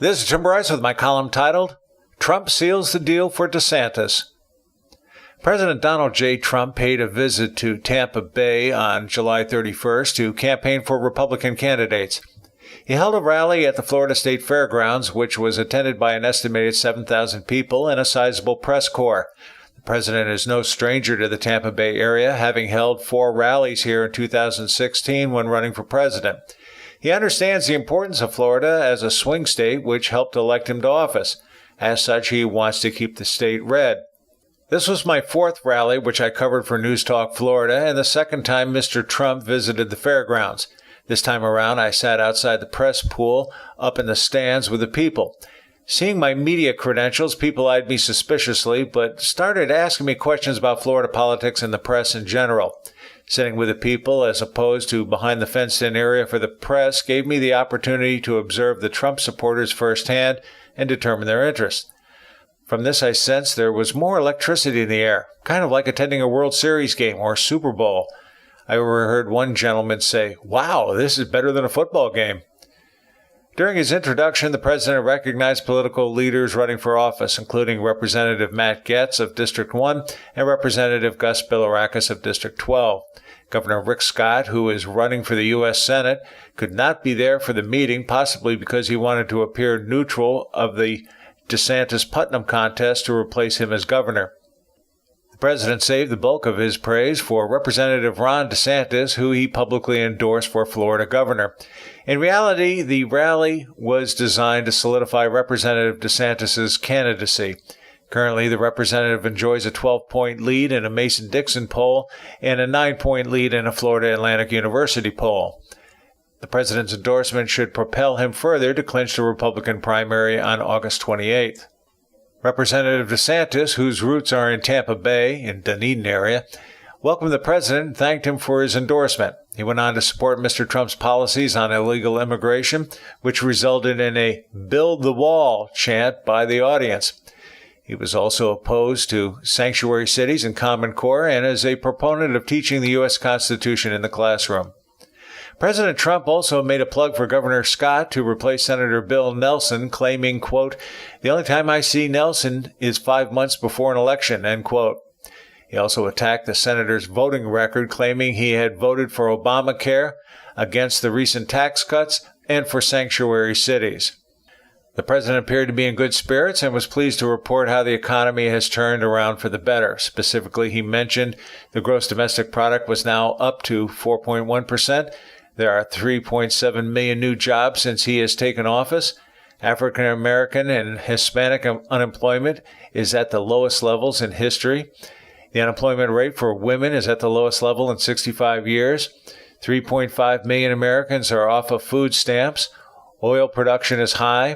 This is Jim Bryce with my column titled, Trump Seals the Deal for DeSantis. President Donald J. Trump paid a visit to Tampa Bay on July 31st to campaign for Republican candidates. He held a rally at the Florida State Fairgrounds, which was attended by an estimated 7,000 people and a sizable press corps. The president is no stranger to the Tampa Bay area, having held 4 rallies here in 2016 when running for president. He understands the importance of Florida as a swing state, which helped elect him to office. As such, he wants to keep the state red. This was my 4th rally, which I covered for News Talk Florida, and the second time Mr. Trump visited the fairgrounds. This time around, I sat outside the press pool, up in the stands with the people. Seeing my media credentials, people eyed me suspiciously, but started asking me questions about Florida politics and the press in general. Sitting with the people, as opposed to behind the fenced-in area for the press, gave me the opportunity to observe the Trump supporters firsthand and determine their interests. From this, I sensed there was more electricity in the air, kind of like attending a World Series game or Super Bowl. I overheard one gentleman say, "Wow, this is better than a football game." During his introduction, the president recognized political leaders running for office, including Representative Matt Gaetz of District 1 and Representative Gus Bilirakis of District 12. Governor Rick Scott, who is running for the U.S. Senate, could not be there for the meeting, possibly because he wanted to appear neutral of the DeSantis-Putnam contest to replace him as governor. The president saved the bulk of his praise for Representative Ron DeSantis, who he publicly endorsed for Florida governor. In reality, the rally was designed to solidify Representative DeSantis' candidacy. Currently, the representative enjoys a 12-point lead in a Mason-Dixon poll and a 9-point lead in a Florida Atlantic University poll. The president's endorsement should propel him further to clinch the Republican primary on August 28th. Representative DeSantis, whose roots are in Tampa Bay, in Dunedin area, welcomed the president and thanked him for his endorsement. He went on to support Mr. Trump's policies on illegal immigration, which resulted in a "Build the Wall" chant by the audience. He was also opposed to sanctuary cities and Common Core and is a proponent of teaching the U.S. Constitution in the classroom. President Trump also made a plug for Governor Scott to replace Senator Bill Nelson, claiming, quote, "The only time I see Nelson is 5 months before an election," end quote. He also attacked the senator's voting record, claiming he had voted for Obamacare, against the recent tax cuts, and for sanctuary cities. The president appeared to be in good spirits and was pleased to report how the economy has turned around for the better. Specifically, he mentioned the gross domestic product was now up to 4.1%. There are 3.7 million new jobs since he has taken office. African American and Hispanic unemployment is at the lowest levels in history. The unemployment rate for women is at the lowest level in 65 years. 3.5 million Americans are off of food stamps. Oil production is high.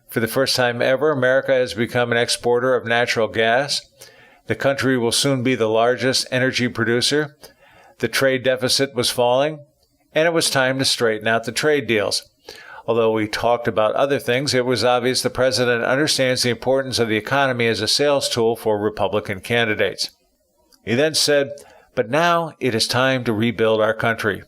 For the first time ever, America has become an exporter of natural gas. The country will soon be the largest energy producer. The trade deficit was falling, and it was time to straighten out the trade deals. Although we talked about other things, it was obvious the president understands the importance of the economy as a sales tool for Republican candidates. He then said, "But now it is time to rebuild our country."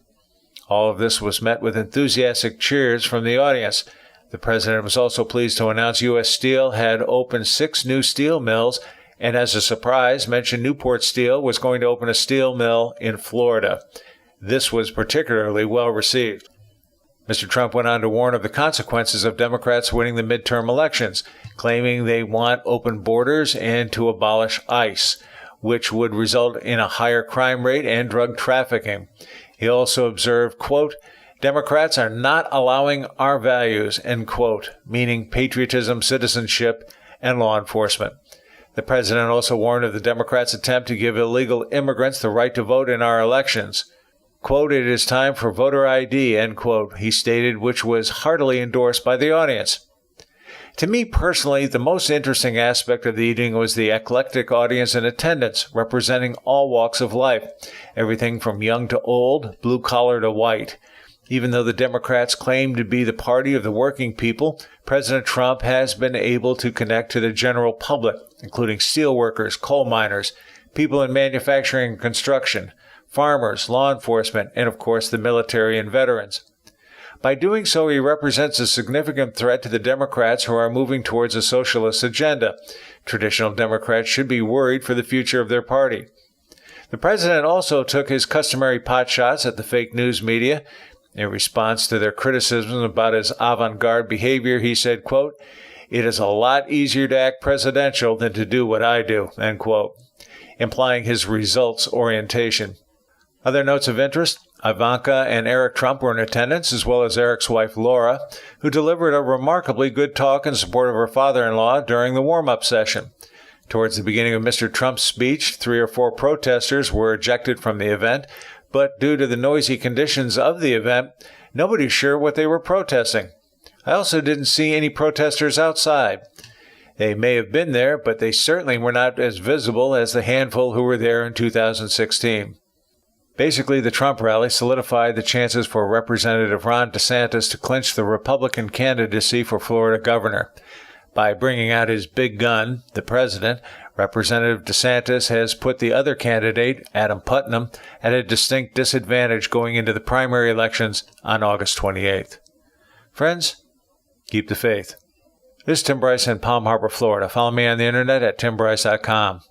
All of this was met with enthusiastic cheers from the audience. The president was also pleased to announce U.S. Steel had opened 6 new steel mills, and as a surprise, mentioned Newport Steel was going to open a steel mill in Florida. This was particularly well received. Mr. Trump went on to warn of the consequences of Democrats winning the midterm elections, claiming they want open borders and to abolish ICE, which would result in a higher crime rate and drug trafficking. He also observed, quote, "Democrats are not allowing our values," end quote, meaning patriotism, citizenship, and law enforcement. The president also warned of the Democrats' attempt to give illegal immigrants the right to vote in our elections. Quote, "It is time for voter ID," end quote, he stated, which was heartily endorsed by the audience. To me personally, the most interesting aspect of the evening was the eclectic audience in attendance, representing all walks of life, everything from young to old, blue-collar to white. Even though the Democrats claim to be the party of the working people, President Trump has been able to connect to the general public, including steelworkers, coal miners, people in manufacturing and construction, farmers, law enforcement, and of course the military and veterans. By doing so, he represents a significant threat to the Democrats who are moving towards a socialist agenda. Traditional Democrats should be worried for the future of their party. The president also took his customary potshots at the fake news media. In response to their criticism about his avant-garde behavior, he said, quote, "It is a lot easier to act presidential than to do what I do," end quote, implying his results orientation. Other notes of interest: Ivanka and Eric Trump were in attendance, as well as Eric's wife Laura, who delivered a remarkably good talk in support of her father-in-law during the warm-up session. Towards the beginning of Mr. Trump's speech, 3 or 4 protesters were ejected from the event, but due to the noisy conditions of the event, nobody's sure what they were protesting. I also didn't see any protesters outside. They may have been there, but they certainly were not as visible as the handful who were there in 2016. Basically, the Trump rally solidified the chances for Representative Ron DeSantis to clinch the Republican candidacy for Florida governor. By bringing out his big gun, the president, Representative DeSantis has put the other candidate, Adam Putnam, at a distinct disadvantage going into the primary elections on August 28th. Friends, keep the faith. This is Tim Bryce in Palm Harbor, Florida. Follow me on the internet at timbryce.com.